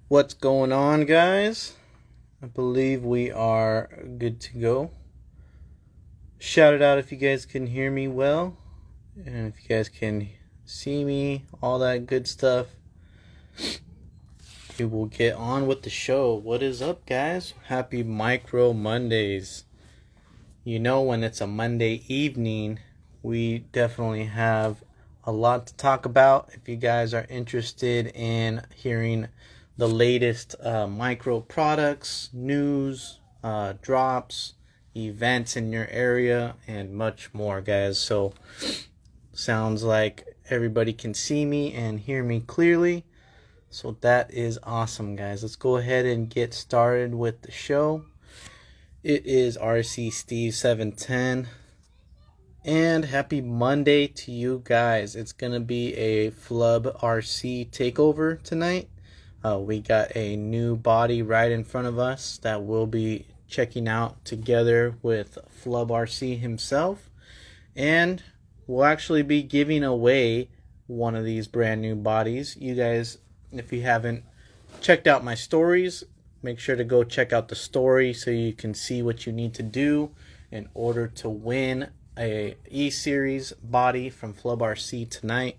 What's going on, guys? I believe we are good to go. Shout it out if you guys can hear me well, and if you guys can see me, all that good stuff. We will get on with the show. What is up, guys? Happy Micro Mondays. You know, when it's a Monday evening, we definitely have a lot to talk about. If you guys are interested in hearing the latest micro products, news, drops, events in your area, and much more, guys. So, sounds like everybody can see me and hear me clearly. So, that is awesome, guys. Let's go ahead and get started with the show. It is RC Steve 710. And happy Monday to you guys. It's going to be a Flub RC takeover tonight. We got a new body right in front of us that we'll be checking out together with Flub RC himself. And we'll actually be giving away one of these brand new bodies. You guys, if you haven't checked out my stories, make sure to go check out the story so you can see what you need to do in order to win a E-Series body from Flub RC tonight.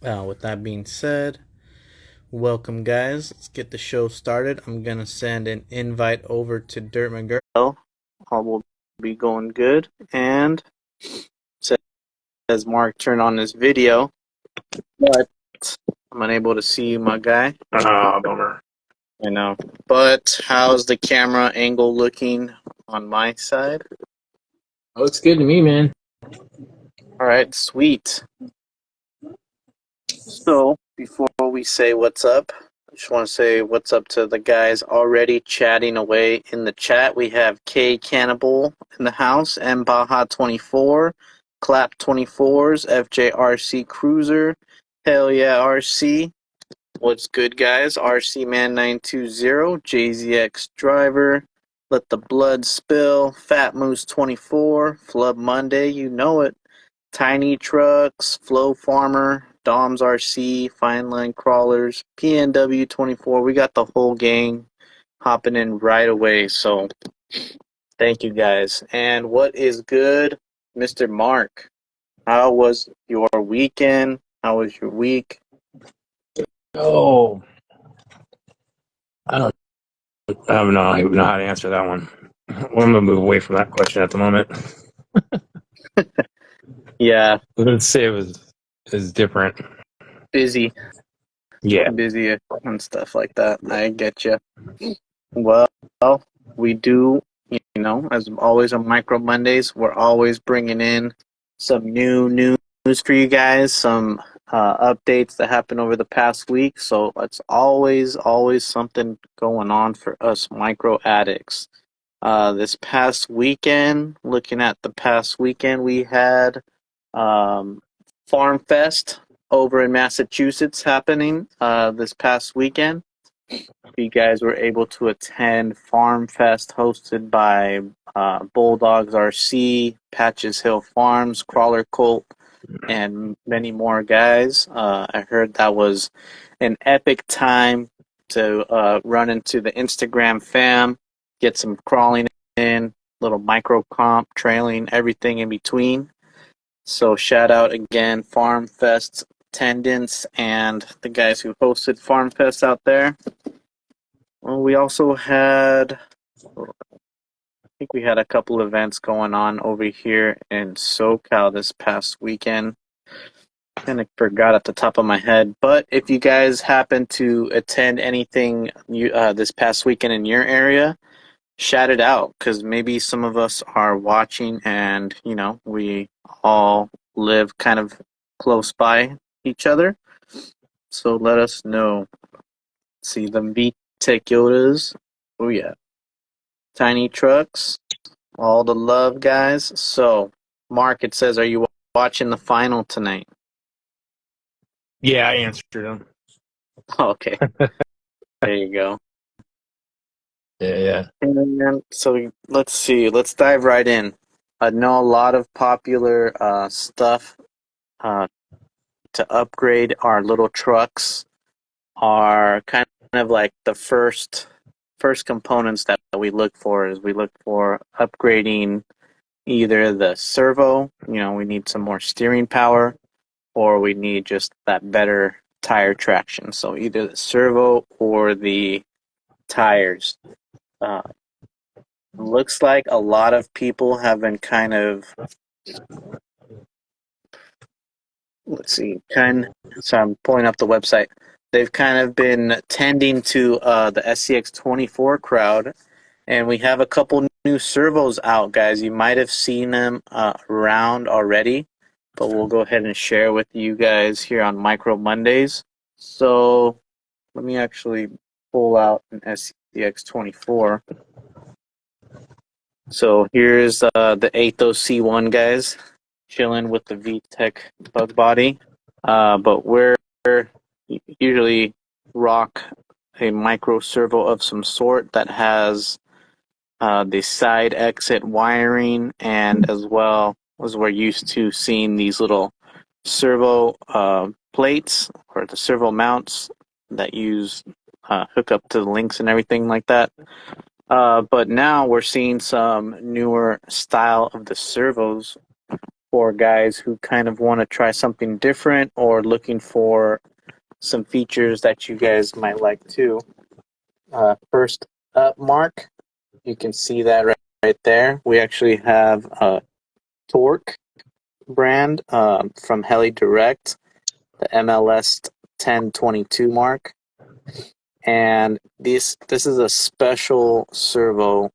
With that being said, welcome, guys. Let's get the show started. I'm going to send an invite over to Dirt McGurl. All will be going good. And says Mark turned on this video, but I'm unable to see you, my guy. Bummer. I know. But how's the camera angle looking on my side? Looks good to me, man. All right, sweet. So, before we say what's up, I just want to say what's up to the guys already chatting away in the chat. We have K Cannibal in the house, M Baja 24, Clap 24s, FJRC Cruiser, Hell yeah RC. What's good, guys? RC Man 920, JZX Driver, Let the Blood Spill, Fat Moose 24, Flub Monday, you know it. Tiny Trucks, Flow Farmer, Dom's RC, Fine Line Crawlers, PNW 24. We got the whole gang hopping in right away. So thank you, guys. And what is good, Mr. Mark? How was your weekend? How was your week? Oh, I don't I don't know how to answer that one. I'm gonna move away from that question at the moment. Yeah, Let's say it was different. busy Yeah. and stuff like that. I get you. Well, we do, as always on Micro Mondays, we're always bringing in some new news for you guys, some updates that happened over the past week. So it's always something going on for us micro addicts. This past weekend, looking at the past weekend, we had Farm Fest over in Massachusetts happening this past weekend. You guys were able to attend Farm Fest hosted by Bulldogs RC, Patches Hill Farms, Crawler Cult, and many more guys. I heard that was an epic time to run into the Instagram fam, get some crawling in, little micro comp, trailing, everything in between. So shout out again, Farm Fest attendants and the guys who hosted Farm Fest out there. Well, we also had, I think we had a couple events going on over here in SoCal this past weekend. Kind of forgot at the top of my head, but if you guys happen to attend anything this past weekend in your area, shout it out, because maybe some of us are watching and, we all live kind of close by each other. So let us know. See them VTEC Yodas. Oh, yeah. Tiny Trucks. All the love, guys. So, Mark, it says, are you watching the final tonight? Yeah, I answered them. Okay. There you go. Yeah. And so let's see. Let's dive right in. I know a lot of popular stuff to upgrade our little trucks are kind of like the first components that we look for is we look for upgrading either the servo, we need some more steering power, or we need just that better tire traction. So either the servo or the tires. Looks like a lot of people have been kind of, so I'm pulling up the website. They've kind of been tending to the SCX24 crowd, and we have a couple new servos out, guys. You might have seen them around already, but we'll go ahead and share with you guys here on Micro Mondays. So let me actually pull out an SCX24. So here's the Athos C1, guys, chilling with the VTEC bug body. But we're usually rock a micro servo of some sort that has the side exit wiring, and as well as we're used to seeing these little servo plates or the servo mounts that use hook up to the links and everything like that. But now we're seeing some newer style of the servos for guys who kind of want to try something different or looking for some features that you guys might like too. First up, Mark, you can see that right there. We actually have a Torque brand from Heli Direct, the MLS 1022 mark. And this is a special servo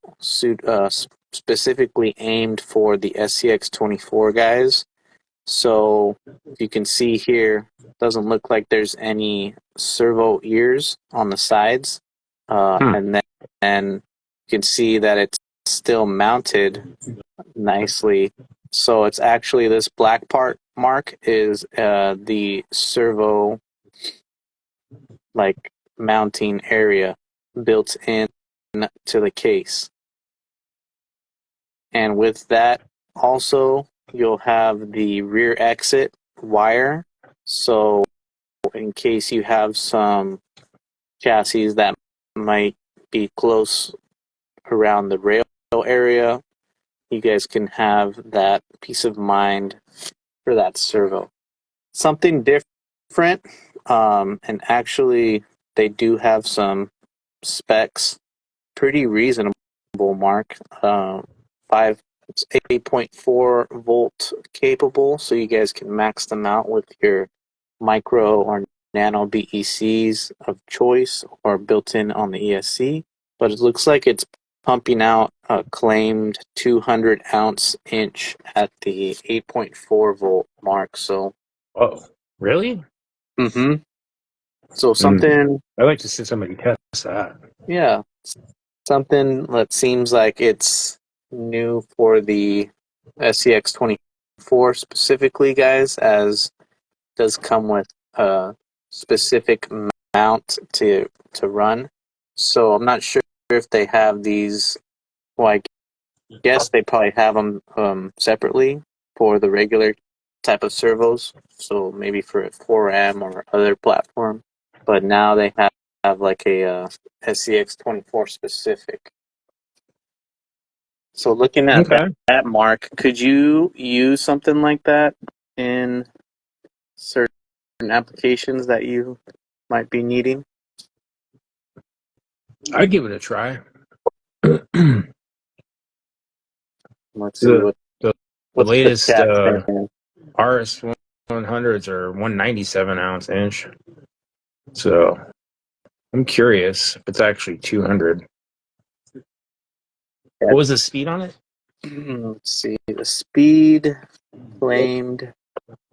specifically aimed for the SCX24 guys. So you can see here, doesn't look like there's any servo ears on the sides. And then you can see that it's still mounted nicely. So it's actually this black part, Mark, is the servo like mounting area built in to the case. And with that, also, you'll have the rear exit wire. So in case you have some chassis that might be close around the rail area, you guys can have that peace of mind for that servo. Something different, and actually they do have some specs pretty reasonable, Mark. It's 8.4 volt capable, so you guys can max them out with your micro or nano BECs of choice or built in on the ESC. But it looks like it's pumping out a claimed 200 ounce inch at the 8.4 volt mark. So, oh, really? mm-hmm. So something. I'd like to see somebody test that. Yeah, something that seems like it's new for the SCX24 specifically, guys, as does come with a specific mount to run. So I'm not sure if they have these. Well, I guess they probably have them separately for the regular type of servos. So maybe for a 4M or other platform. But now they have like a SCX24 specific. So looking at that, Mark, could you use something like that in certain applications that you might be needing? I'd give it a try. Let's see the what's latest the chat saying? RS 100s are 197 ounce inch. So I'm curious if it's actually 200. What was the speed on it? Let's see. The speed claimed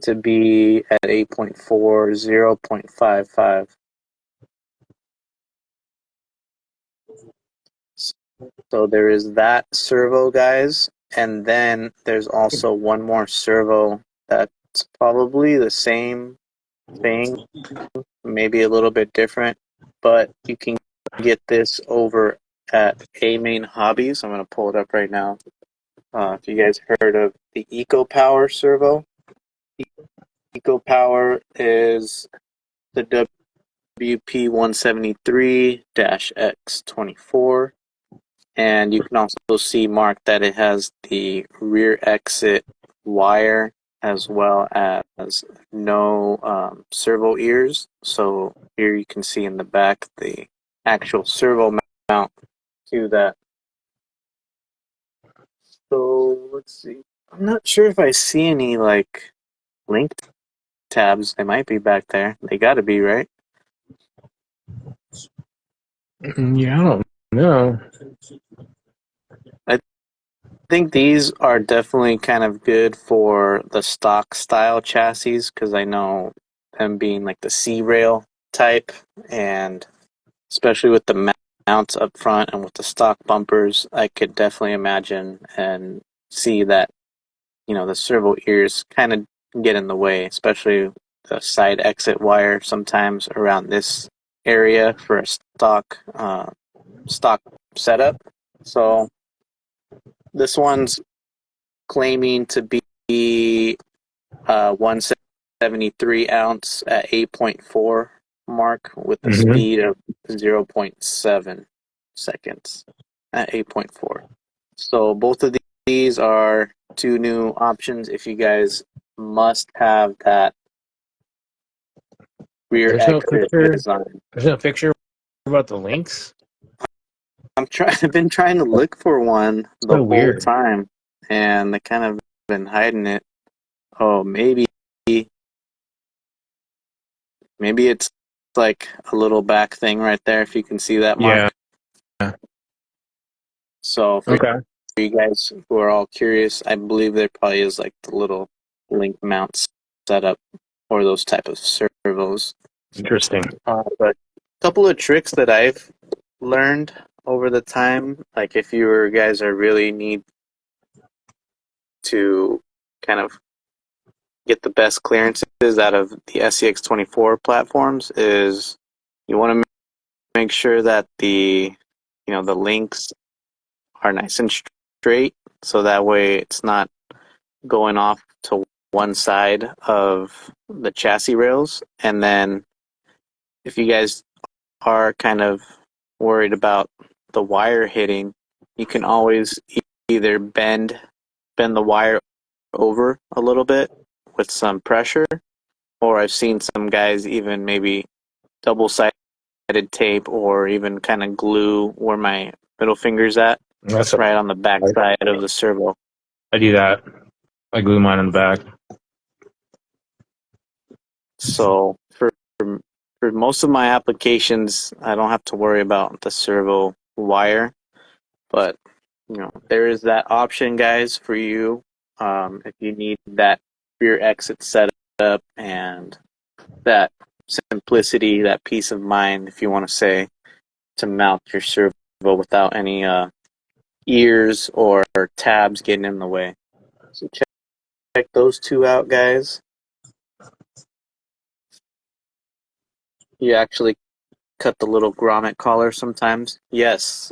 to be at 8.4, 0.55. So there is that servo, guys. And then there's also one more servo that's probably the same thing, maybe a little bit different, but you can get this over at A Main Hobbies. I'm going to pull it up right now. If you guys heard of the Eco Power servo, Eco Power is the SCX24-X24. And you can also see marked that it has the rear exit wire as well as no servo ears. So here you can see in the back the actual servo mount to that. So let's see. I'm not sure if I see any like link tabs. They might be back there. They got to be, right? Yeah, I don't know. I think these are definitely kind of good for the stock style chassis because I know them being like the C-rail type, and especially with the mounts up front and with the stock bumpers, I could definitely imagine and see that, you know, the servo ears kind of get in the way, especially the side exit wire sometimes around this area for a stock setup. So this one's claiming to be 173 ounce at 8.4 mark with a Mm-hmm. speed of 0.7 seconds at 8.4. So both of these are two new options if you guys must have that rear There's no exit picture. design. There's no picture about the links. I've been trying to look for one the So whole weird. time, and they kind of been hiding it. Oh, maybe it's like a little back thing right there. If you can see that, Yeah. Mark. So for Okay. you guys who are all curious, I believe there probably is like the little link mount setup for those type of servos. Interesting. But a couple of tricks that I've learned over the time, like if you guys are really need to kind of get the best clearances out of the SCX24 platforms, is you want to make sure that the links are nice and straight, so that way it's not going off to one side of the chassis rails. And then if you guys are kind of worried about the wire hitting, you can always either bend the wire over a little bit with some pressure, or I've seen some guys even maybe double-sided tape or even kind of glue where my middle finger's at, That's a, right on the back side of the servo. I do that. I glue mine on the back. So for most of my applications, I don't have to worry about the servo wire, but there is that option, guys, for you if you need that rear exit setup and that simplicity, that peace of mind, if you want to say, to mount your servo without any ears or tabs getting in the way. So check those two out, guys. You actually cut the little grommet collar sometimes. Yes,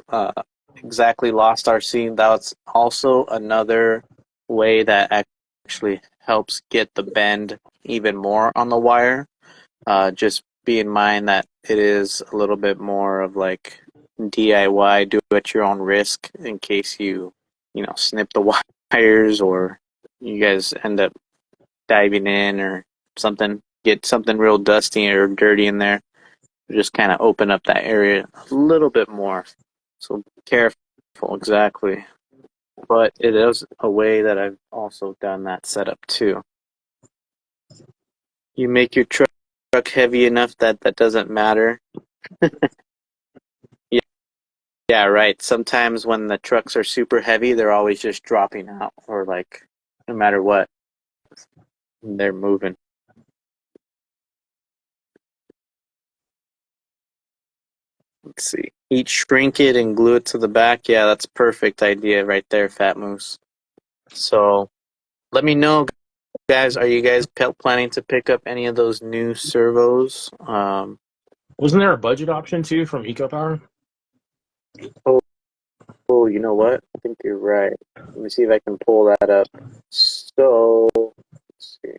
exactly. Lost RC. That's also another way that actually helps get the bend even more on the wire. Just be in mind that it is a little bit more of like DIY, do it at your own risk in case you snip the wires or you guys end up diving in or something, get something real dusty or dirty in there. Just kind of open up that area a little bit more. So be careful, exactly. But it is a way that I've also done that setup too. You make your truck heavy enough that that doesn't matter. Yeah, yeah, right. Sometimes when the trucks are super heavy, they're always just dropping out, or like no matter what, they're moving. Let's see. Heat shrink it and glue it to the back. Yeah, that's perfect idea right there, Fat Moose. So let me know, guys. Are you guys planning to pick up any of those new servos? Wasn't there a budget option too from EcoPower? Oh, oh, you know what? I think you're right. Let me see if I can pull that up. So, let's see.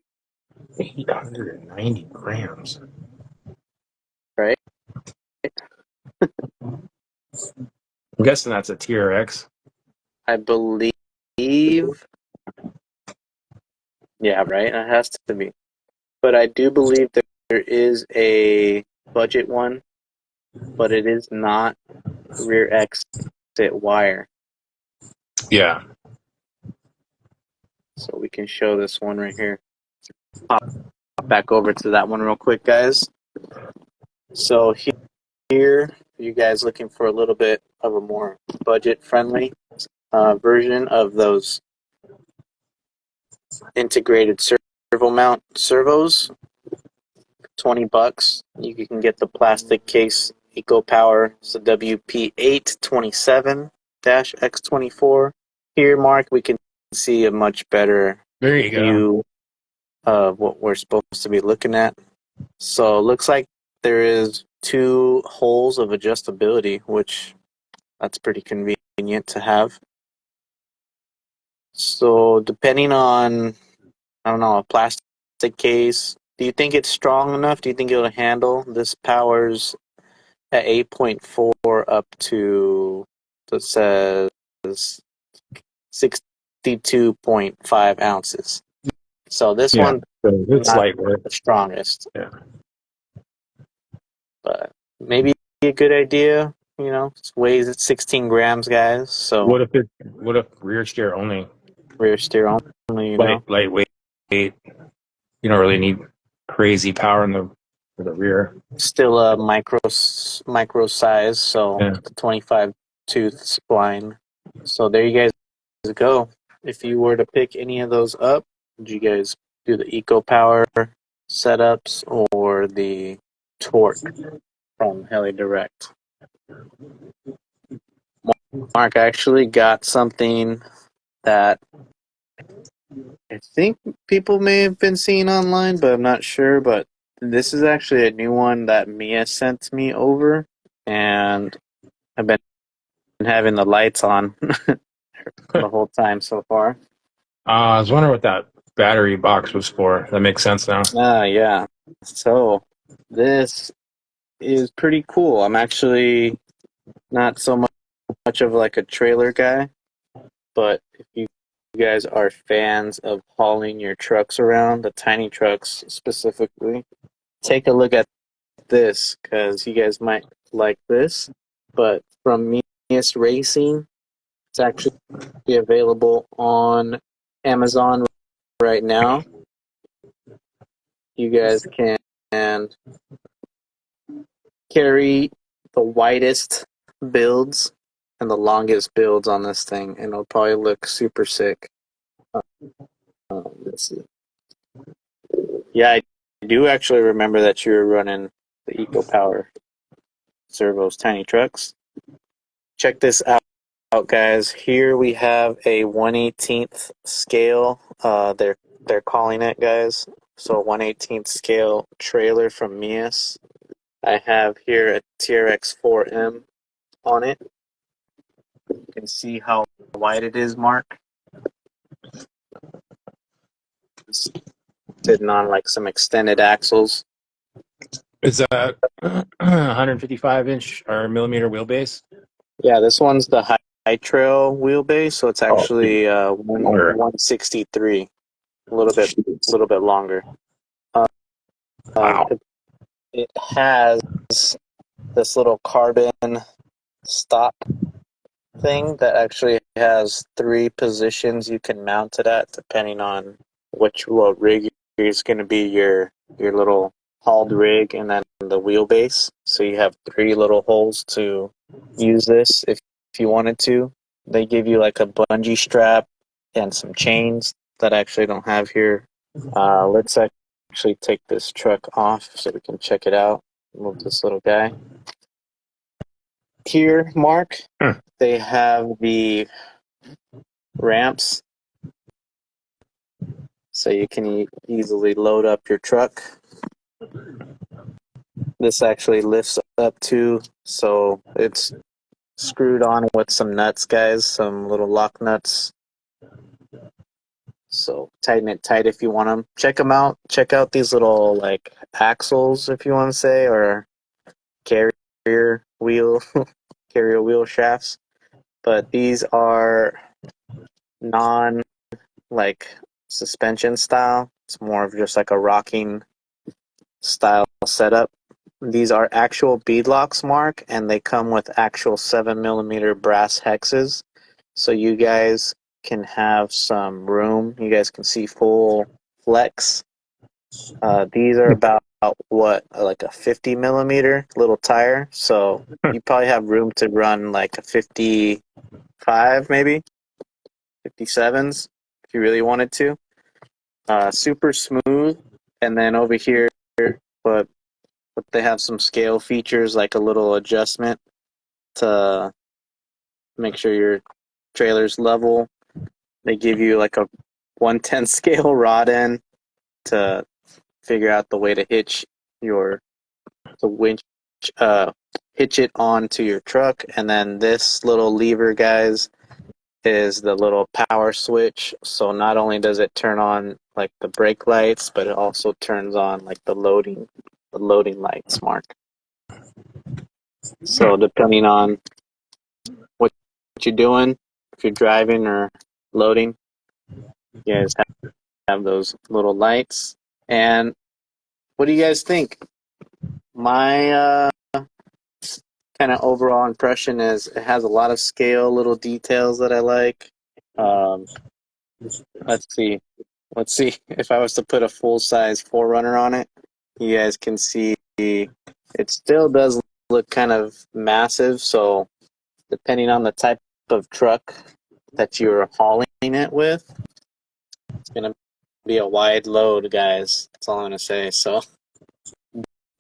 890 grams. Right? I'm guessing that's a TRX. I believe. Yeah, right. It has to be. But I do believe that there is a budget one, but it is not rear exit wire. Yeah. So we can show this one right here. Pop back over to that one real quick, guys. So here, you guys looking for a little bit of a more budget-friendly version of those integrated servo mount servos. $20. You can get the plastic case EcoPower. It's a WP827-X24. Here, Mark, we can see a much better There you go. view of what we're supposed to be looking at. So it looks like there is 2 holes of adjustability, which that's pretty convenient to have. So depending on, I don't know, a plastic case, do you think it's strong enough? Do you think it'll handle? This powers at 8.4 up to, it says 62.5 ounces. So this one, So it's not lightweight. the strongest, Yeah. but maybe a good idea. You know, it weighs at 16 grams, guys. So What if rear steer only? rear steer only, you know. Lightweight. You don't really need crazy power in the rear. Still a micro size, so Yeah. the 25 tooth spline. So there you guys go. If you were to pick any of those up, would you guys do the EcoPower setups or the Torque from Heli Direct? Mark actually got something that I think people may have been seeing online, but I'm not sure. But this is actually a new one that Mia sent me over, and I've been having the lights on the whole time so far. I was wondering what that battery box was for. That makes sense now. Yeah. So this is pretty cool. I'm actually not so much of like a trailer guy, but if you guys are fans of hauling your trucks around, the tiny trucks specifically, take a look at this because you guys might like this. But from Meus Racing, it's actually available on Amazon right now. You guys can carry the widest builds and the longest builds on this thing, and it'll probably look super sick. Let's see. Yeah, I do actually remember that you were running the EcoPower servos tiny trucks. Check this out, guys. Here we have a 1/18th scale. They're calling it, guys. So 1/18th scale trailer from Mias. I have here a TRX4M on it. You can see how wide it is, Mark. It's sitting on like some extended axles. Is that 155-inch or millimeter wheelbase? Yeah, this one's the high trail wheelbase, so it's Oh, actually longer. 163, a little bit longer. Wow. It has this little carbon stop thing that actually has 3 positions you can mount it at, depending on what rig is going to be your little hauled rig, and then the wheelbase. So you have 3 little holes to use this if you wanted to. They give you like a bungee strap and some chains that I actually don't have here. Let's actually take this truck off so we can check it out. Move this little guy. Here, Mark, they have the ramps so you can easily load up your truck. This actually lifts up too, so it's screwed on with some nuts, guys, some little lock nuts. So tighten it tight if you want them. Check them out. Check out these little like axles if you want to say, or carriers wheel carrier wheel shafts, but these are non like suspension style. It's more of just like a rocking style setup. These are actual beadlocks, Mark, and they come with actual 7mm brass hexes, so you guys can have some room. You guys can see full flex. These are about what, like a 50mm little tire, so you probably have room to run like a 55, maybe 57s if you really wanted to. Super smooth, and then over here, but they have some scale features like a little adjustment to make sure your trailer's level. They give you like a 1/10 scale rod end to figure out the way to hitch your the winch, hitch it onto your truck, and then this little lever, guys, is the little power switch. So not only does it turn on like the brake lights, but it also turns on like the loading lights, Mark. So depending on what you're doing, if you're driving or loading, you guys have those little lights. And what do you guys think? My kind of overall impression is it has a lot of scale, little details that I like. Um, let's see. Let's see if I was to put a full-size 4Runner on it, you guys can see it still does look kind of massive. So depending on the type of truck that you're hauling it with, it's going to be a wide load, guys. That's all I'm going to say. So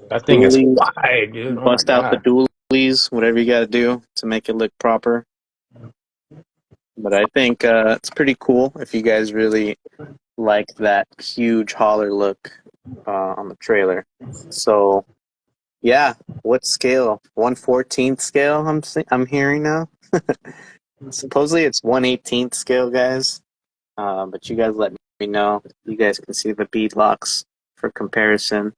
That thing is dualies, wide, dude. Oh my bust out the god. dualies, whatever you got to do to make it look proper. But I think it's pretty cool if you guys really like that huge hauler look on the trailer. So yeah, what scale? 1/14 scale. I'm hearing now. Supposedly it's 1/18 scale, guys. But you guys let me know. You guys can see the beadlocks for comparison.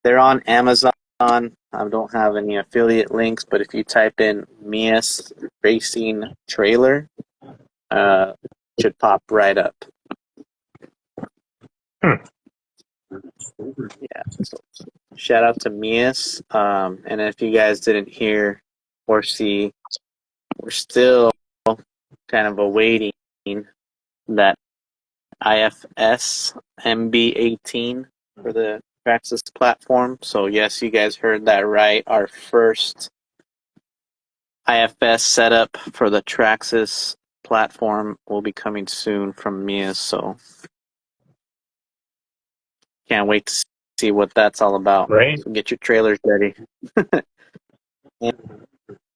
They're on Amazon. I don't have any affiliate links, but if you type in Meus Racing trailer, it should pop right up. Yeah. So shout out to Meus. And if you guys didn't hear or see, we're still kind of awaiting that IFS MB18 for the Traxxas platform. So yes, you guys heard that right. Our first IFS setup for the Traxxas platform will be coming soon from Mia. So can't wait to see what that's all about. Right? So get your trailers ready.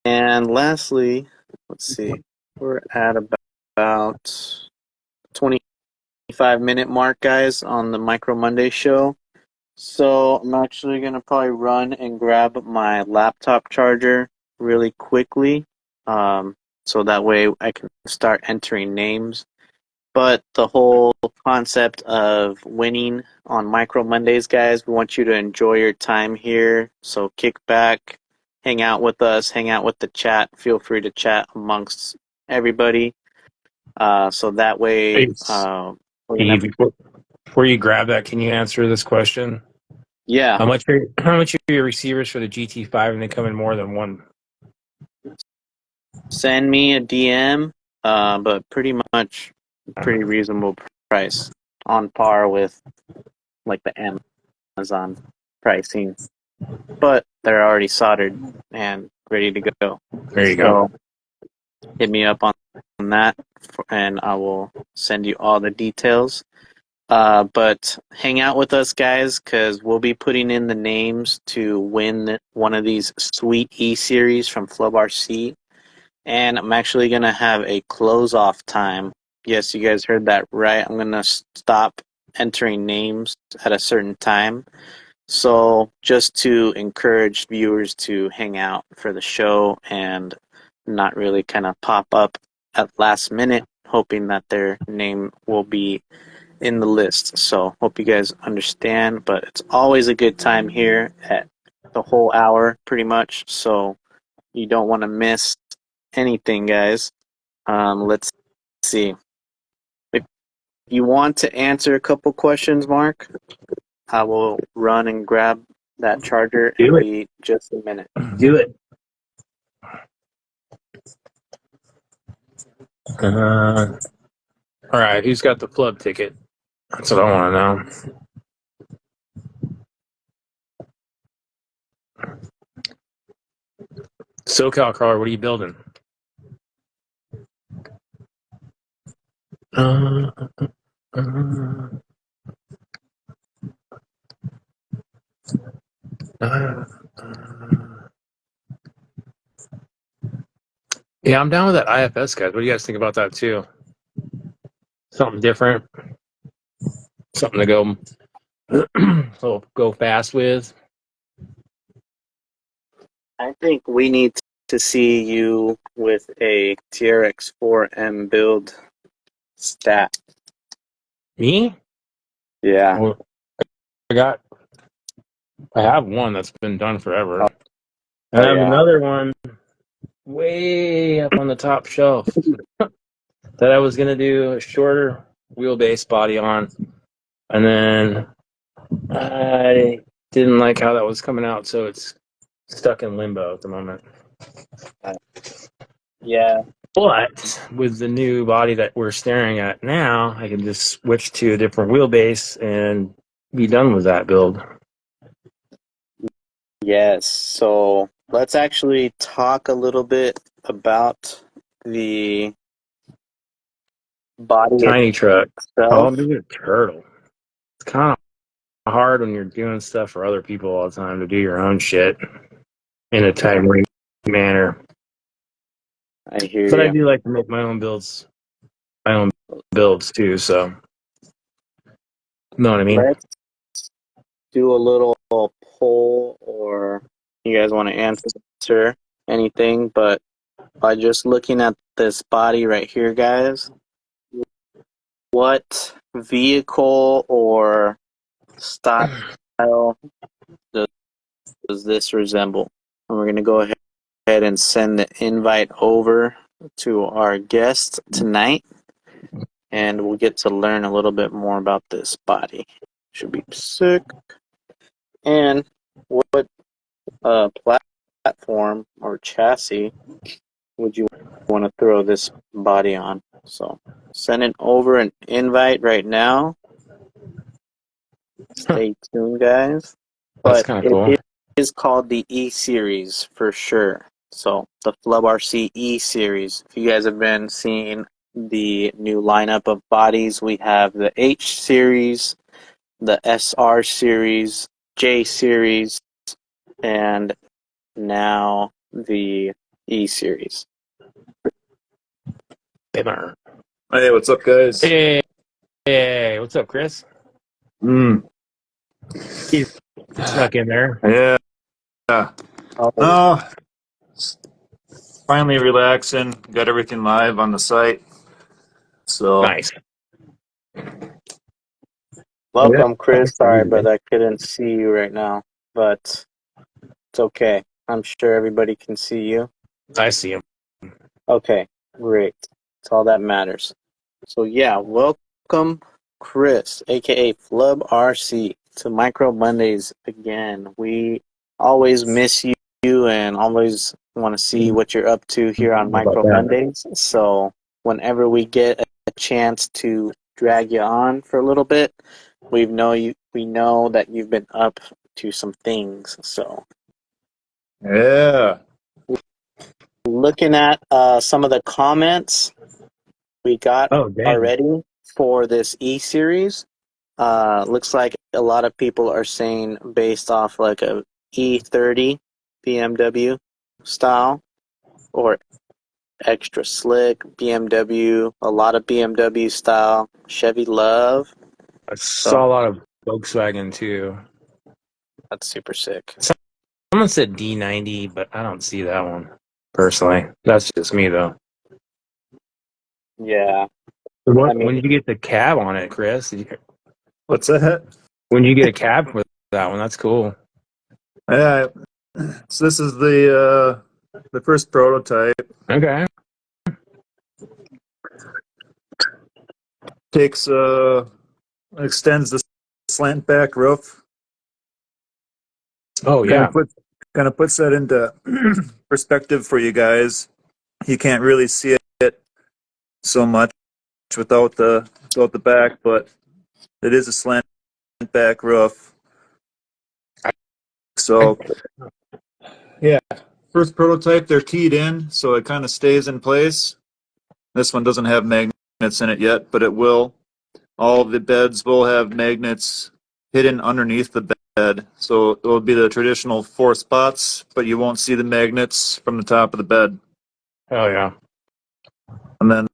And lastly, let's see, we're at about 25-minute mark, guys, on the Micro Monday show. So I'm actually going to probably run and grab my laptop charger really quickly, so that way I can start entering names. But the whole concept of winning on Micro Mondays, guys, we want you to enjoy your time here. So kick back, hang out with us, hang out with the chat. Feel free to chat amongst everybody. So that way, Hey, we're going Steve, to, before you grab that, can you answer this question? yeah, How much are your receivers for the GT5, and they come in more than one? send me a DM, but pretty much pretty reasonable price, on par with like the Amazon pricing, but they're already soldered and ready to go. There you go. So hit me up on that, and I will send you all the details. But hang out with us, guys, because we'll be putting in the names to win one of these sweet E-Series from Flub RC. And I'm actually going to have a close-off time. Yes, you guys heard that right. I'm going to stop entering names at a certain time. So just to encourage viewers to hang out for the show and not really kind of pop up at last minute, hoping that their name will be in the list. So hope you guys understand, but it's always a good time here at the whole hour pretty much. So You don't want to miss anything, guys. Let's see. If you want to answer a couple questions, Mark, I will run and grab that charger and Do it. be just a minute. Do it. All right, who's got the Flub ticket? That's what I want to know. SoCal car, what are you building? Yeah, I'm down with that IFS, guys. What do you guys think about that too? Something different, something to go fast with. I think we need to see you with a TRX4M build stat. Me? Yeah. Well, I have one that's been done forever. I have another one way up on the top shelf that I was gonna do a shorter wheelbase body on, and then I didn't like how that was coming out, so it's stuck in limbo at the moment. Yeah. But with the new body that we're staring at now, I can just switch to a different wheelbase and be done with that build. Yes. So let's actually talk a little bit about the body Tiny truck. Oh, itself. I'm doing a turtle. It's kind of hard when you're doing stuff for other people all the time to do your own shit in a timely manner. I hear But I you. do like to make my own builds too. So, know what I mean? Let's do a little poll, or you guys want to answer anything, but by just looking at this body right here, guys, what vehicle or style does this resemble? And we're going to go ahead and send the invite over to our guest tonight, and we'll get to learn a little bit more about this body. Should be sick. And what platform or chassis would you want to throw this body on? So send it over an invite right now. Stay tuned, guys. That's But kind of cool. it is called the E-Series for sure. So the Flub RC E-Series. If you guys have been seeing the new lineup of bodies, we have the H Series, the SR Series, J Series, and now the E-Series. Bimmer. Hey, what's up, guys? Hey, what's up, Chris? He's snuck in there. Yeah. Oh, Oh, finally relaxing. Got everything live on the site. So, Nice. yeah. welcome, Chris. Sorry, brother, I couldn't see you right now, but it's okay. I'm sure everybody can see you. I see him. Okay, great. That's all that matters. So yeah, welcome, Chris, aka Flub RC, to Micro Mondays again. We always miss you and always want to see what you're up to here on How about Micro that? Mondays. So whenever we get a chance to drag you on for a little bit, we know that you've been up to some things. So Yeah. looking at some of the comments we got Oh, damn. already for this E-Series, looks like a lot of people are saying based off like a E30 BMW style or extra slick BMW, a lot of BMW style, Chevy Love. I So saw a lot of Volkswagen too. that's super sick. Someone said D90, but I don't see that one personally. That's just me though. Yeah, I When mean, did you get the cab on it, Chris? What's that? When did you get a cab for that one? That's cool. Yeah. So this is the the first prototype. Okay. Takes extends the slant back roof. Oh Kind yeah. of puts that into perspective for you guys. You can't really see it so much without the back, but it is a slant back roof. So yeah, first prototype they're keyed in, so it kind of stays in place. This one doesn't have magnets in it yet, but it will. All of the beds will have magnets hidden underneath the bed, so it will be the traditional 4 spots, but you won't see the magnets from the top of the bed. Oh yeah. And then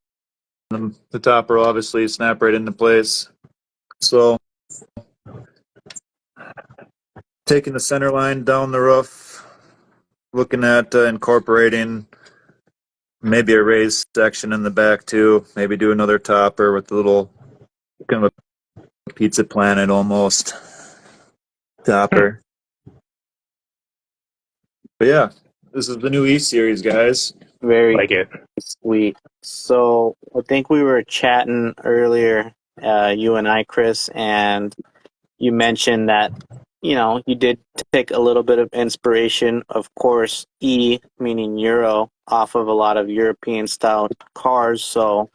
the topper will obviously snap right into place. So taking the center line down the roof, looking at incorporating maybe a raised section in the back too. Maybe do another topper with a little kind of a pizza planet almost topper. But yeah, this is the new E-Series, guys. Very Like it. sweet. So I think we were chatting earlier, you and I, Chris, and you mentioned that, you did take a little bit of inspiration, of course, E, meaning Euro, off of a lot of European style cars. So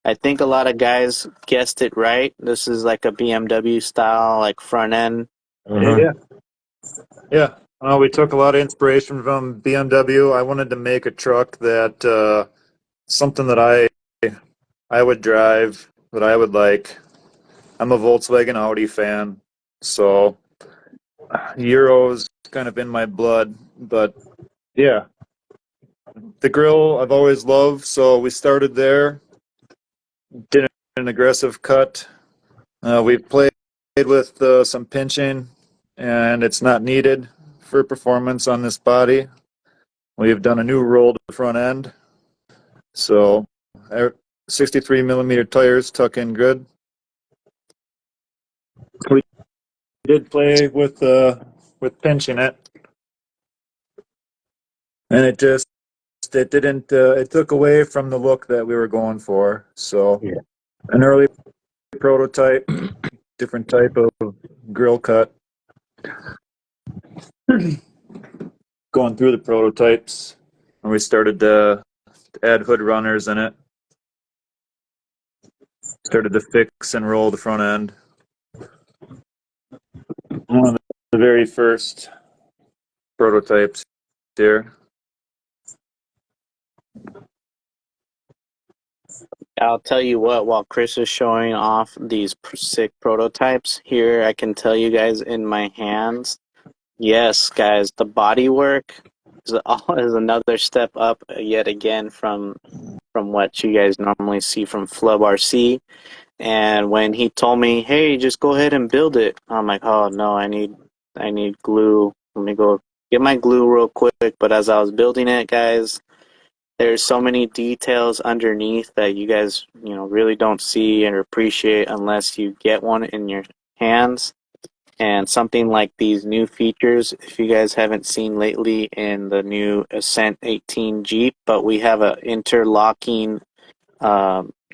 I think a lot of guys guessed it right. This is like a BMW style, like front end. Uh-huh. Yeah. We took a lot of inspiration from BMW. I wanted to make a truck that something that I would drive, that I would like. I'm a Volkswagen Audi fan, so Euro's kind of in my blood. But yeah, the grill I've always loved, so we started there. Did an aggressive cut. We've played with some pinching, and it's not needed for performance on this body. We've done a new roll to the front end, so 63 millimeter tires tuck in good. We did play with pinching it, and it didn't it took away from the look that we were going for. So Yeah. an early prototype, different type of grill cut. Going through the prototypes, and we started to add hood runners in it. Started to fix and roll the front end. One of the very first prototypes here. I'll tell you what, while Chris is showing off these sick prototypes, here I can tell you guys in my hands, yes, guys, the body work is another step up yet again from what you guys normally see from Flub RC. And when he told me, "Hey, just go ahead and build it," I'm like, "Oh no, I need glue. Let me go get my glue real quick." But as I was building it, guys, there's so many details underneath that you guys, really don't see and appreciate unless you get one in your hands. And something like these new features, if you guys haven't seen lately in the new Ascent 18 Jeep, but we have an interlocking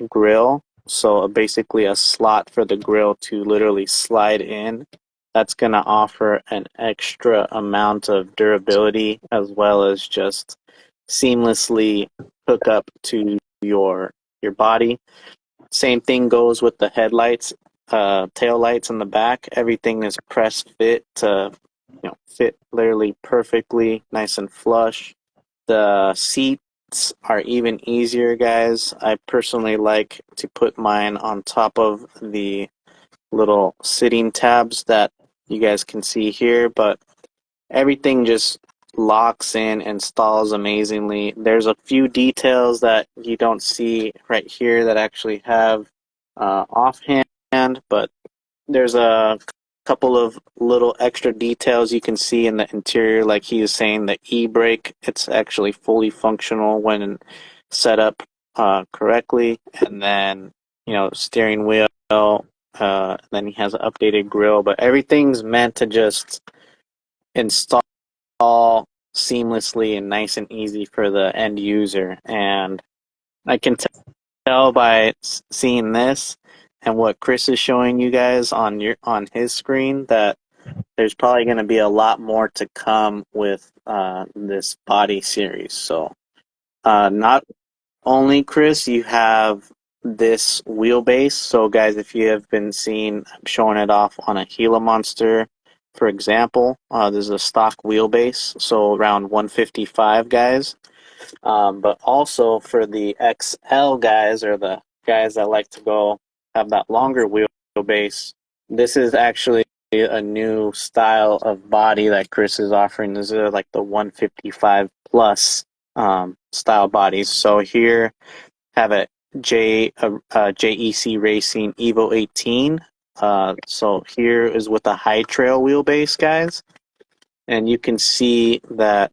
grill. So basically a slot for the grill to literally slide in. That's going to offer an extra amount of durability as well as just seamlessly hook up to your body. Same thing goes with the headlights, tail lights in the back. Everything is press fit to fit literally perfectly, nice and flush. The seats are even easier, guys. I personally like to put mine on top of the little sitting tabs that you guys can see here, but everything just locks in and stalls amazingly. There's a few details that you don't see right here that actually have offhand, but there's a couple of little extra details you can see in the interior, like he is saying the e-brake, it's actually fully functional when set up correctly. And then, steering wheel, then he has an updated grill, but everything's meant to just install seamlessly and nice and easy for the end user. And I can tell by seeing this and what Chris is showing you guys on his screen that there's probably going to be a lot more to come with this body series. So not only, Chris, you have this wheelbase. So guys, if you have been seeing, I'm showing it off on a Gila Monster, for example. This is a stock wheelbase, so around 155, guys. But also for the XL guys, or the guys that like to go have that longer wheelbase, this is actually a new style of body that Chris is offering. This is like the 155 plus style bodies. So here have a JEC Racing Evo 18. So here is with a high trail wheelbase, guys, and you can see that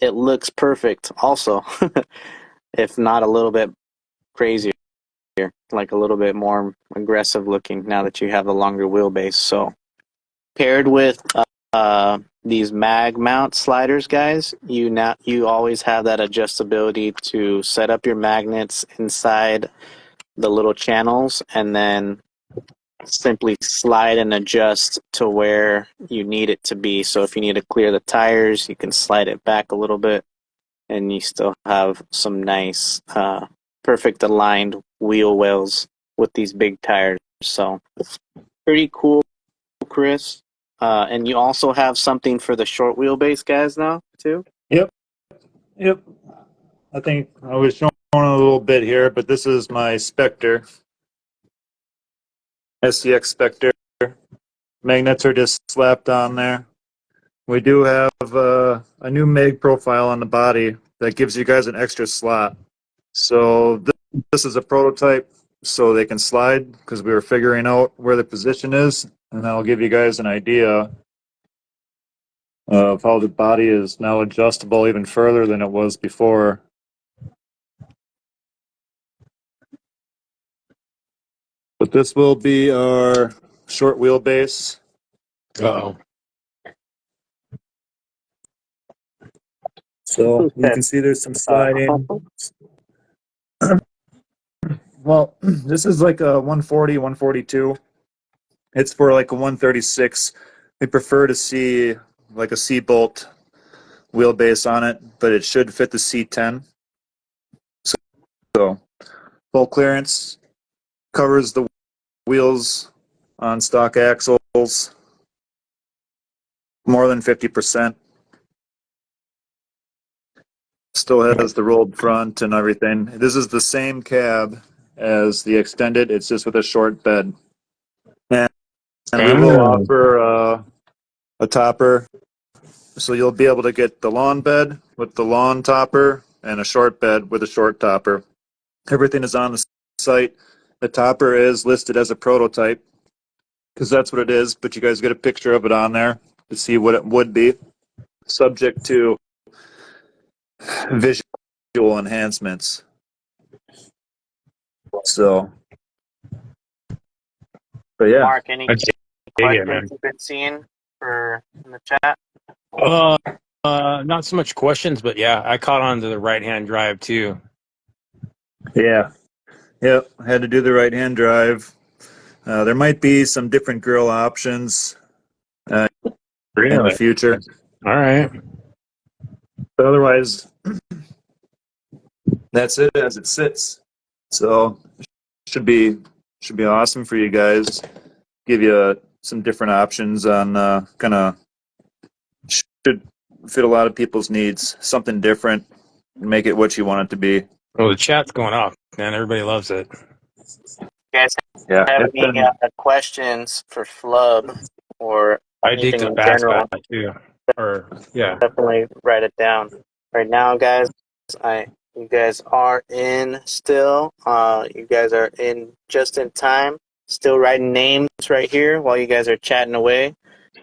it looks perfect also, if not a little bit crazier, like a little bit more aggressive looking now that you have the longer wheelbase. So paired with these mag mount sliders, guys, you always have that adjustability to set up your magnets inside the little channels and then simply slide and adjust to where you need it to be. So if you need to clear the tires, you can slide it back a little bit and you still have some nice perfect aligned wheel wells with these big tires. So pretty cool, Chris. And you also have something for the short wheelbase guys now too? Yep. I think I was showing a little bit here, but this is my Spectre, SCX Spectre. Magnets are just slapped on there. We do have a new mag profile on the body that gives you guys an extra slot. So this is a prototype, so they can slide, because we were figuring out where the position is, and that'll give you guys an idea of how the body is now adjustable even further than it was before. But this will be our short wheelbase. Uh-oh. So you can see there's some sliding. Well, this is like a 140, 142. It's for like a 136. We prefer to see like a C-bolt wheelbase on it, but it should fit the C10. So full clearance, covers the wheels on stock axles more than 50%. Still has the rolled front and everything. This is the same cab as the extended. It's just with a short bed. And we will offer a topper. So you'll be able to get the long bed with the long topper and a short bed with a short topper. Everything is on the site. The topper is listed as a prototype because that's what it is, but you guys get a picture of it on there to see what it would be, subject to visual enhancements. So, but yeah. Mark, any questions you've been seeing in the chat? Not so much questions, but yeah, I caught on to the right-hand drive too. Yeah. Yep. I had to do the right-hand drive. There might be some different grill options in the future. All right. But otherwise, that's it as it sits. So should be awesome for you guys. Give you some different options on kind of should fit a lot of people's needs. Something different, make it what you want it to be. Well, the chat's going off, man. Everybody loves it. You guys Yeah. have any questions for Flub or I dig anything the in fast general? guy too. Or yeah. Definitely write it down. Right now, guys, you guys are in still. You guys are in just in time. Still writing names right here while you guys are chatting away.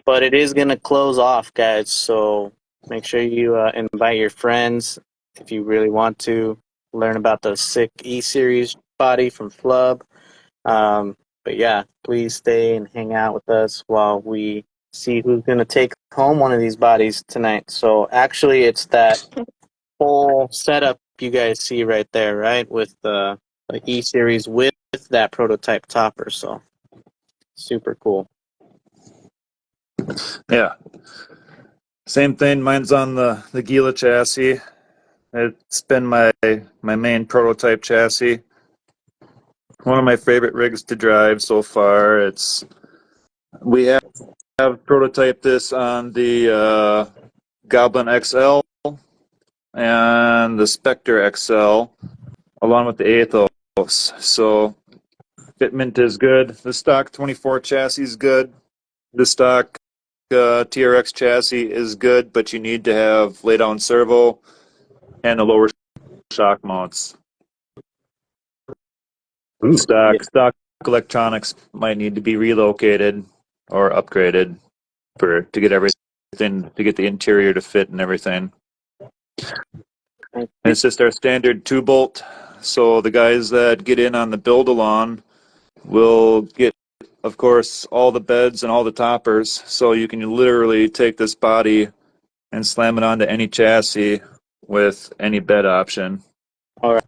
But it is gonna close off, guys. So make sure you invite your friends if you really want to learn about the sick E-Series body from Flub. But yeah, please stay and hang out with us while we see who's going to take home one of these bodies tonight. So actually, it's that whole setup you guys see right there, right, with the E-Series with that prototype topper. So super cool. Yeah. Same thing. Mine's on the Gila chassis. It's been my main prototype chassis. One of my favorite rigs to drive so far. We have prototyped this on the Goblin XL and the Spectre XL, along with the Athos. So fitment is good. The stock 24 chassis is good. The stock TRX chassis is good, but you need to have lay down servo and the lower shock mounts. Ooh. Stock electronics might need to be relocated or upgraded to get everything, to get the interior to fit and everything. And it's just our standard 2-bolt. So the guys that get in on the build along will get, of course, all the beds and all the toppers. So you can literally take this body and slam it onto any chassis with any bed option. All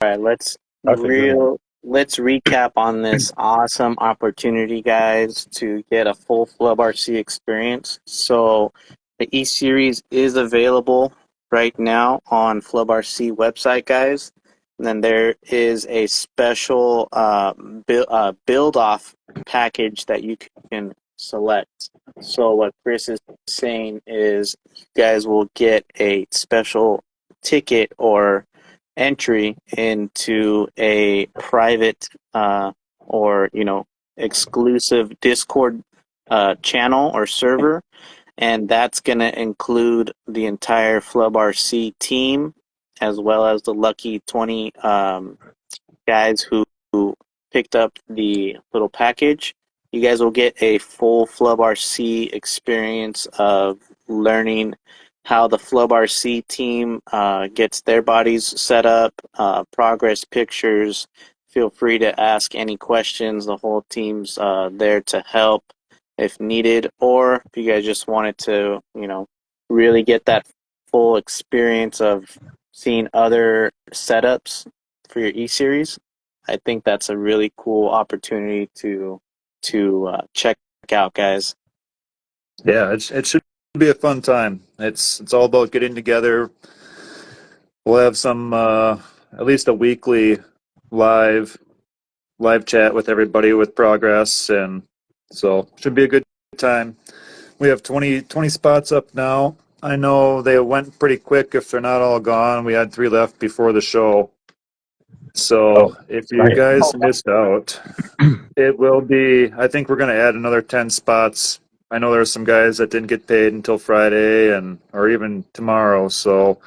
right, let's recap on this awesome opportunity, guys, to get a full Flub RC experience. So the E-Series is available right now on Flub RC website, guys. And then there is a special build-off package that you can select. So what Chris is saying is you guys will get a special ticket or entry into a private or exclusive Discord channel or server, and that's going to include the entire Flub RC team as well as the lucky 20 guys who picked up the little package. You guys will get a full Flub RC experience of learning how the Flub RC team gets their bodies set up, progress pictures. Feel free to ask any questions. The whole team's there to help if needed, or if you guys just wanted to, really get that full experience of seeing other setups for your E-Series. I think that's a really cool opportunity to check out, guys. Yeah, it should be a fun time. It's all about getting together. We'll have some at least a weekly live chat with everybody with progress, and so should be a good time. We have 20 spots up now. I know they went pretty quick if they're not all gone. We had 3 left before the show. So if you guys missed out, it will be, I think we're going to add another 10 spots. I know there's some guys that didn't get paid until Friday or even tomorrow. So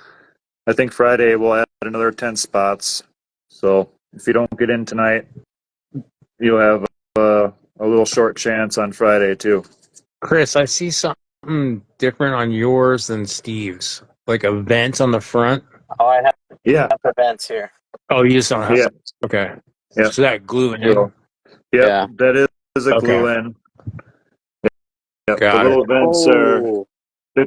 I think Friday we'll add another 10 spots. So if you don't get in tonight, you'll have a little short chance on Friday too. Chris, I see something different on yours than Steve's, like a vent on the front. Oh, I have Yeah. events here. Oh, you just don't have. Yeah. Okay. Yeah. So that glue in. So, Yeah. that is a glue in. Yep. Got the little vents are.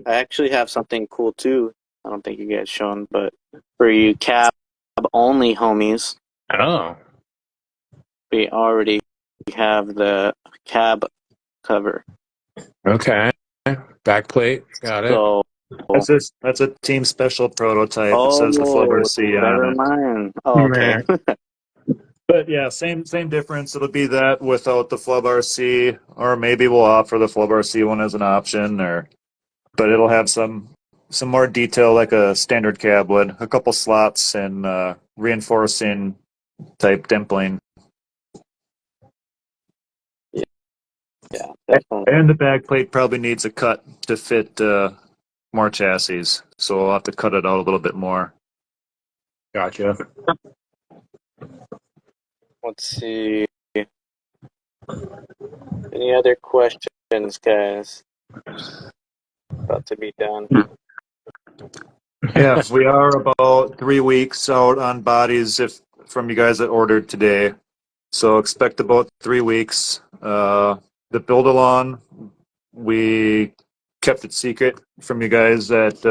I actually have something cool too. I don't think you guys shown, but for you cab only homies, Oh. we already have the cab cover. Okay. Backplate. Got it. So That's a team special prototype. It says the Flub RC never on it. mind. Oh, okay. But yeah, same difference. It'll be that without the Flub RC, or maybe we'll offer the Flub RC one as an option, but it'll have some more detail like a standard cab would. A couple slots and reinforcing type dimpling. Yeah, definitely. And the back plate probably needs a cut to fit more chassis, so we'll have to cut it out a little bit more. Gotcha. Let's see. Any other questions, guys? About to be done. Yeah, we are about 3 weeks out on bodies from you guys that ordered today. So expect about 3 weeks. The build along we kept it secret from you guys that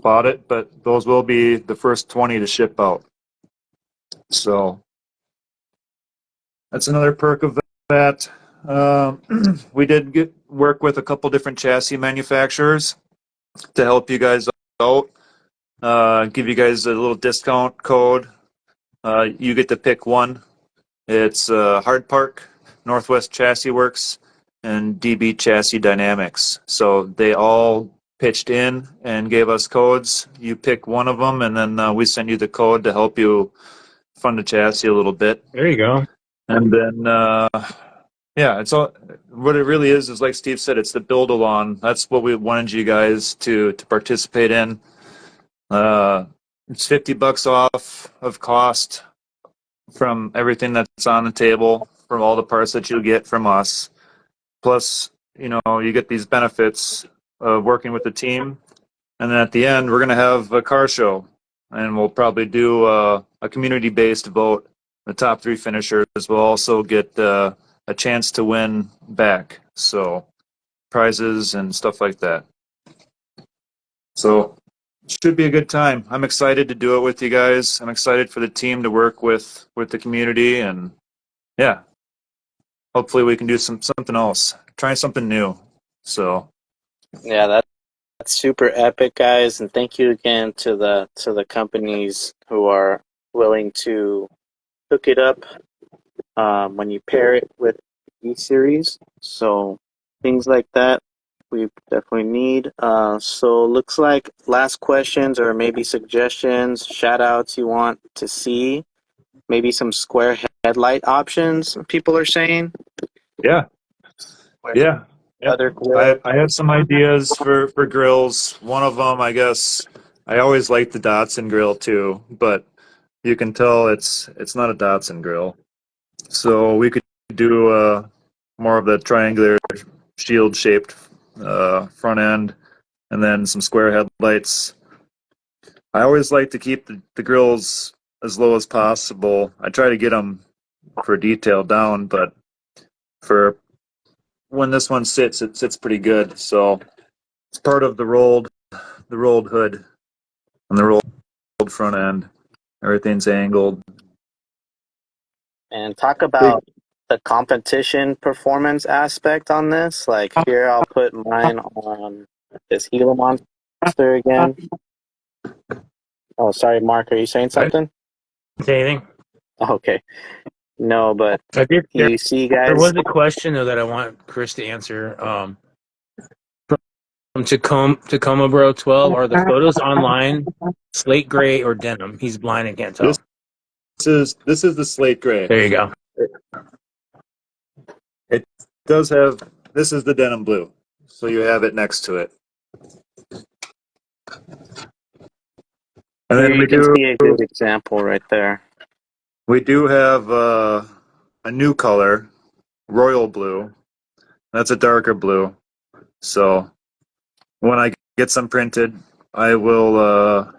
bought it, but those will be the first 20 to ship out. So that's another perk of that. We did work with a couple different chassis manufacturers to help you guys out. Give you guys a little discount code. You get to pick one. It's Hard Park, Northwest Chassis Works, and DB Chassis Dynamics. So they all pitched in and gave us codes. You pick one of them, and then we send you the code to help you fund the chassis a little bit. There you go. And then, yeah, it's all. What it really is like Steve said, it's the build along. That's what we wanted you guys to participate in. It's $50 off of cost from everything that's on the table, from all the parts that you get from us. Plus, you get these benefits of working with the team. And then at the end, we're going to have a car show, and we'll probably do a community-based vote. The top 3 finishers will also get a chance to win back, so prizes and stuff like that. So it should be a good time. I'm excited to do it with you guys. I'm excited for the team to work with the community, and yeah, hopefully we can do something else, try something new. So yeah, that's super epic, guys, and thank you again to the companies who are willing to hook it up when you pair it with E-Series. So things like that we definitely need. So looks like last questions or maybe suggestions, shout outs you want to see. Maybe some square headlight options people are saying. yeah. Other grills. I have some ideas for grills. One of them, I guess, I always like the Datsun grill too, but you can tell it's not a Datsun grill. So we could do more of the triangular shield-shaped front end, and then some square headlights. I always like to keep the grills as low as possible. I try to get them for detail down, but for when this one sits, it sits pretty good. So it's part of the rolled hood and the rolled front end. Everything's angled. And talk about the competition performance aspect on this. Like here, I'll put mine on this Gila Monster again. Oh, sorry, Mark. Are you saying something? Anything? Okay. No, but I did. you see, guys. There was a question though that I want Chris to answer. From Tacoma Bro 12, are the photos online slate gray or denim? He's blind and can't tell. This is the slate gray. There you go. It does have. This is the denim blue, so you have it next to it. And then you can see a good example right there. We do have a new color, royal blue. That's a darker blue. So when I get some printed, I will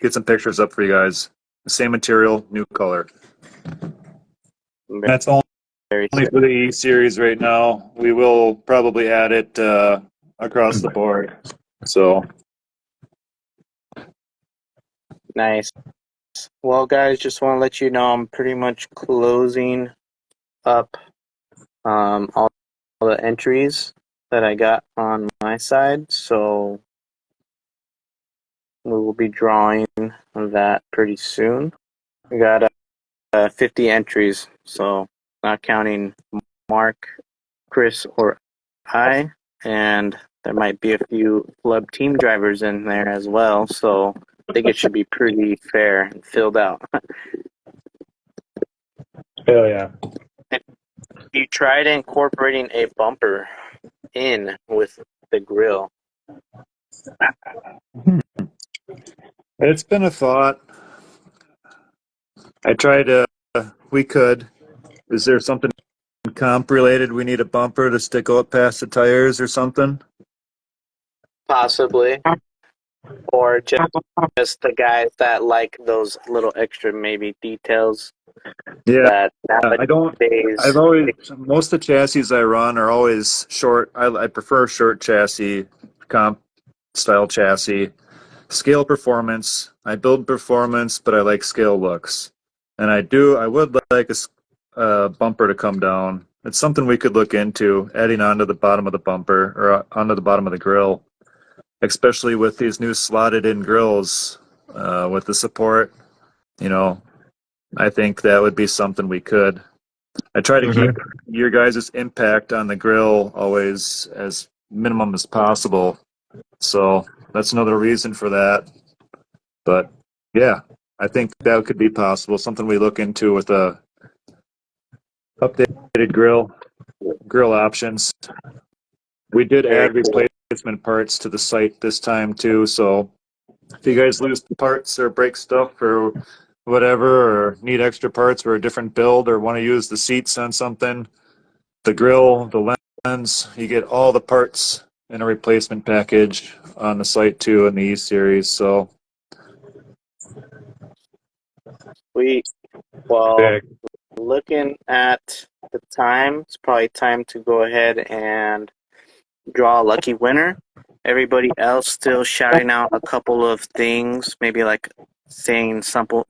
get some pictures up for you guys. The same material, new color. That's only for the E-Series right now. We will probably add it across the board. So nice. Well, guys, just want to let you know I'm pretty much closing up all the entries that I got on my side. So we will be drawing that pretty soon. We got 50 entries, so not counting Mark, Chris, or I, and there might be a few Flub team drivers in there as well, so I think it should be pretty fair and filled out. Hell yeah. You tried incorporating a bumper in with the grill. it's been a thought. I tried we could. Is there something comp related? We need a bumper to stick out past the tires or something? Possibly. Or just the guys that like those little extra maybe details. Yeah, that I don't. I've nowadays. always most of the chassis I run are always short. I prefer short chassis, comp style chassis. Scale performance. I build performance, but I like scale looks. And I would like a bumper to come down. It's something we could look into, adding onto the bottom of the bumper or onto the bottom of the grill, especially with these new slotted in grills with the support. You know, I think that would be something we could. I try to keep your guys' impact on the grill always as minimum as possible. So that's another reason for that. But yeah, I think that could be possible. Something we look into with a updated grill options. We did Very add cool. replacement parts to the site this time too. So if you guys lose parts or break stuff or whatever, or need extra parts for a different build, or want to use the seats on something, the grill, the lens, you get all the parts in a replacement package on the site too in the E-Series. So We well, yeah, looking at the time, it's probably time to go ahead and draw a lucky winner. Everybody else still shouting out a couple of things, maybe like saying simple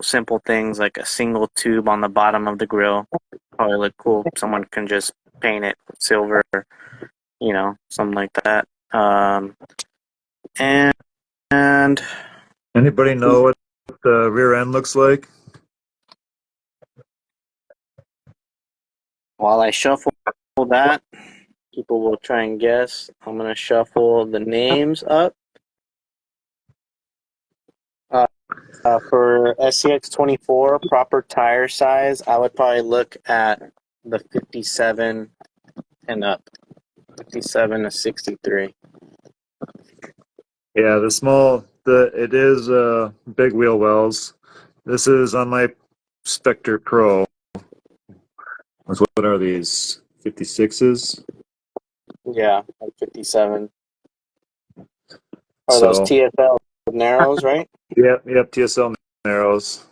things like a single tube on the bottom of the grill. Probably look cool. Someone can just paint it silver, something like that. And, and anybody know what the rear end looks like? while I shuffle that, people will try and guess. I'm gonna shuffle the names up. For SCX24 proper tire size, I would probably look at the 57 and up, 57 to 63. Yeah, it is big wheel wells. This is on my Spectre Pro. What are these? 56s? Yeah, like 57. Are those So, TFL narrows, right? yep, TSL narrows.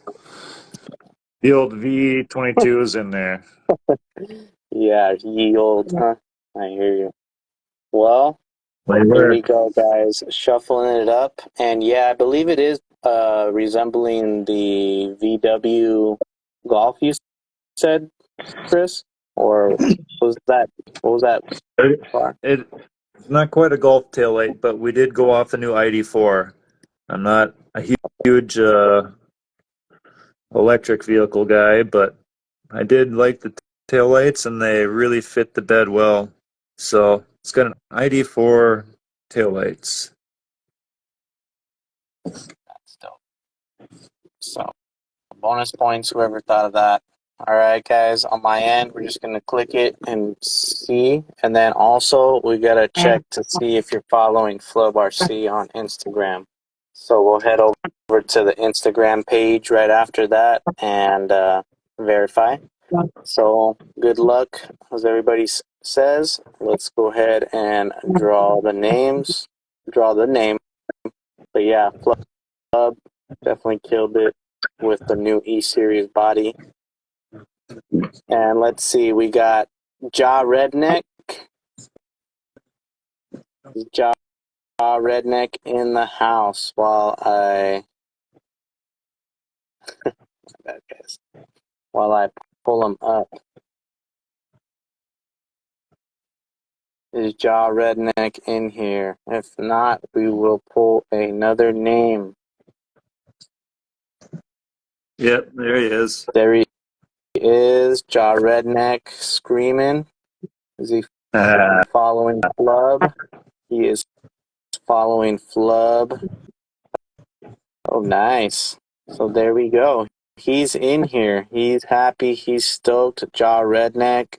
The old V22 is in there. Yeah, ye old, huh? I hear you. Well, They here we work. go, guys. Shuffling it up. And yeah, I believe it is resembling the VW Golf you said, Chris? Or was that, what was that car? It's not quite a Golf taillight, but we did go off the new ID4. I'm not a huge electric vehicle guy, but I did like the taillights and they really fit the bed well. So it's got an ID4 taillights. Still. So, bonus points, whoever thought of that. All right, guys, on my end, we're just going to click it and see. And then also, we got to check to see if you're following Flub RC on Instagram. So we'll head over to the Instagram page right after that and verify. So good luck, as everybody says. Let's go ahead and draw the names. Draw the name. But yeah, Flub definitely killed it with the new E-Series body. And let's see, we got Redneck. Ja Redneck in the house while I pull him up. Is Ja Redneck in here? If not, we will pull another name. Yep, there he is. There he is, Ja Redneck screaming. Is he following Flub? He is following Flub. Oh, nice. So there we go. He's in here. He's happy. He's stoked. Ja Redneck,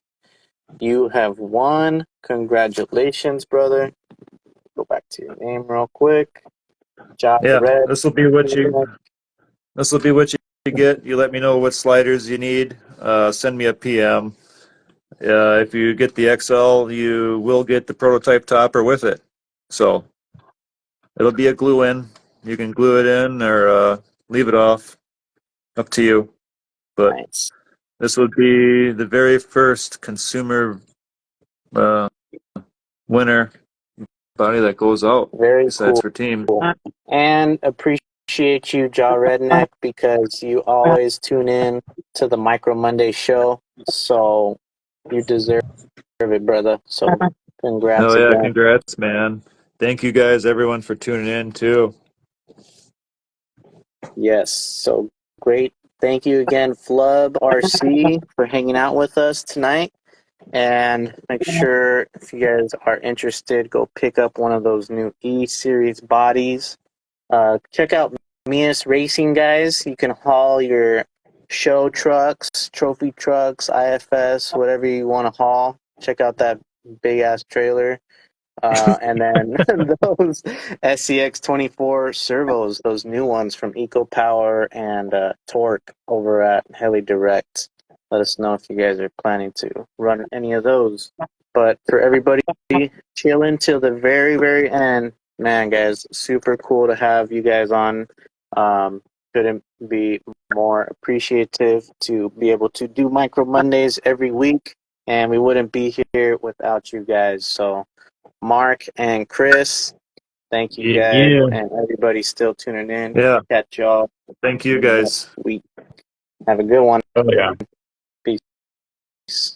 you have won. Congratulations, brother. Go back to your name real quick. Ja Yeah, Redneck. this will be what you get. You let me know what sliders you need. Send me a PM. If you get the XL, you will get the prototype topper with it. So it'll be a glue in. You can glue it in or leave it off. Up to you. But Nice. This would be the very first consumer winner body that goes out. Very besides cool. for team. And appreciate you, Jaw Redneck, because you always tune in to the Micro Monday show. So you deserve it, brother. So congrats Oh yeah, again. congrats, man. Thank you guys, everyone, for tuning in too. Yes, so great. Thank you again, Flub RC, for hanging out with us tonight. And make sure if you guys are interested, go pick up one of those new E-Series bodies. Check out Meus Racing, guys. You can haul your show trucks, trophy trucks, IFS, whatever you want to haul. Check out that big ass trailer. And then those SCX24 servos, those new ones from EcoPower and Torque over at Heli Direct. Let us know if you guys are planning to run any of those. But for everybody chilling till the very, very end, man, guys, super cool to have you guys on. Couldn't be more appreciative to be able to do Micro Mondays every week, and we wouldn't be here without you guys. So Mark and Chris, thank you guys, and everybody still tuning in. Yeah. Catch y'all. Thank you guys. Week. Have a good one. Oh yeah. Peace.